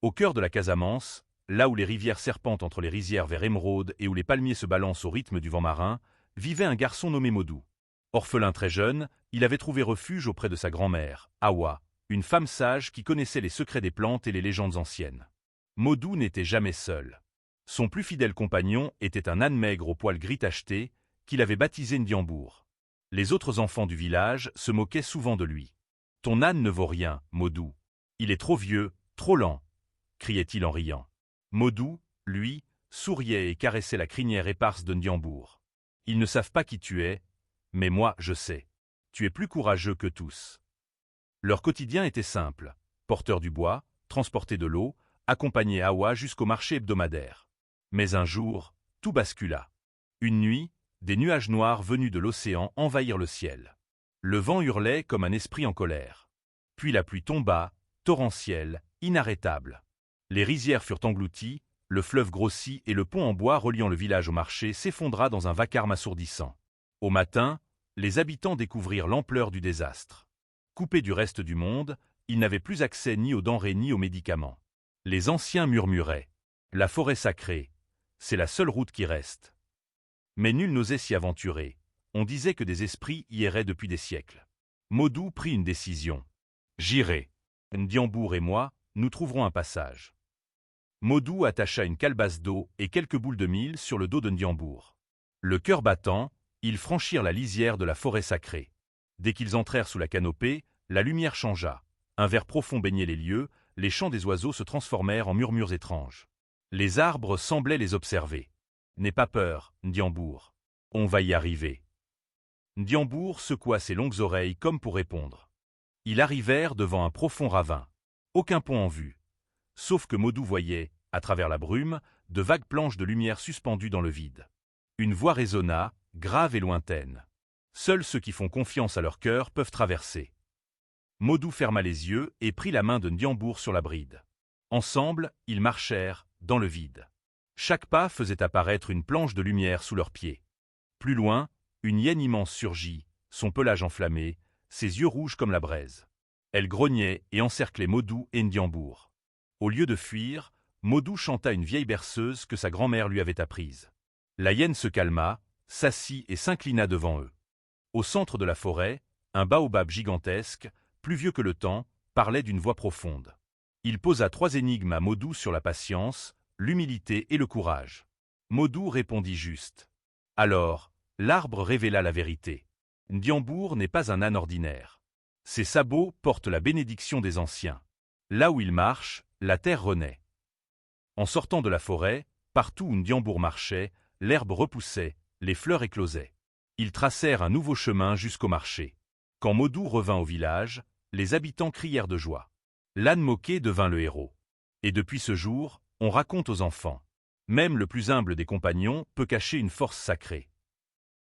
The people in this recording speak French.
Au cœur de la Casamance, là où les rivières serpentent entre les rizières vers émeraude et où les palmiers se balancent au rythme du vent marin, vivait un garçon nommé Modou. Orphelin très jeune, il avait trouvé refuge auprès de sa grand-mère, Awa, une femme sage qui connaissait les secrets des plantes et les légendes anciennes. Modou n'était jamais seul. Son plus fidèle compagnon était un âne maigre au poil gris tacheté, qu'il avait baptisé Ndiambour. Les autres enfants du village se moquaient souvent de lui. « Ton âne ne vaut rien, Modou. Il est trop vieux, trop lent », criait-il en riant. Modou, lui, souriait et caressait la crinière éparse de Ndiambour. « Ils ne savent pas qui tu es, mais moi, je sais. Tu es plus courageux que tous. » Leur quotidien était simple. Porteur du bois, transporter de l'eau, accompagner Awa jusqu'au marché hebdomadaire. Mais un jour, tout bascula. Une nuit, des nuages noirs venus de l'océan envahirent le ciel. Le vent hurlait comme un esprit en colère. Puis la pluie tomba, torrentielle, inarrêtable. Les rizières furent englouties, le fleuve grossit et le pont en bois reliant le village au marché s'effondra dans un vacarme assourdissant. Au matin, les habitants découvrirent l'ampleur du désastre. Coupés du reste du monde, ils n'avaient plus accès ni aux denrées ni aux médicaments. Les anciens murmuraient « La forêt sacrée, c'est la seule route qui reste ». Mais nul n'osait s'y aventurer. On disait que des esprits y erraient depuis des siècles. Modou prit une décision. « J'irai. Ndiambour et moi, nous trouverons un passage. » Modou attacha une calebasse d'eau et quelques boules de mil sur le dos de Ndiambour. Le cœur battant, ils franchirent la lisière de la forêt sacrée. Dès qu'ils entrèrent sous la canopée, la lumière changea. Un vert profond baignait les lieux, les chants des oiseaux se transformèrent en murmures étranges. Les arbres semblaient les observer. « N'aie pas peur, Ndiambour. On va y arriver. » Ndiambour secoua ses longues oreilles comme pour répondre. Ils arrivèrent devant un profond ravin. Aucun pont en vue. Sauf que Modou voyait, à travers la brume, de vagues planches de lumière suspendues dans le vide. Une voix résonna, grave et lointaine. Seuls ceux qui font confiance à leur cœur peuvent traverser. Modou ferma les yeux et prit la main de Ndiambour sur la bride. Ensemble, ils marchèrent, dans le vide. Chaque pas faisait apparaître une planche de lumière sous leurs pieds. Plus loin, une hyène immense surgit, son pelage enflammé, ses yeux rouges comme la braise. Elle grognait et encerclait Modou et Ndiambour. Au lieu de fuir, Modou chanta une vieille berceuse que sa grand-mère lui avait apprise. La hyène se calma, s'assit et s'inclina devant eux. Au centre de la forêt, un baobab gigantesque, plus vieux que le temps, parlait d'une voix profonde. Il posa 3 énigmes à Modou sur la patience, l'humilité et le courage. Modou répondit juste. Alors, l'arbre révéla la vérité. Ndiambour n'est pas un âne ordinaire. Ses sabots portent la bénédiction des anciens. Là où il marche, la terre renaît. En sortant de la forêt, partout où Ndiambour marchait, l'herbe repoussait, les fleurs éclosaient. Ils tracèrent un nouveau chemin jusqu'au marché. Quand Modou revint au village, les habitants crièrent de joie. L'âne moqué devint le héros. Et depuis ce jour, on raconte aux enfants. Même le plus humble des compagnons peut cacher une force sacrée.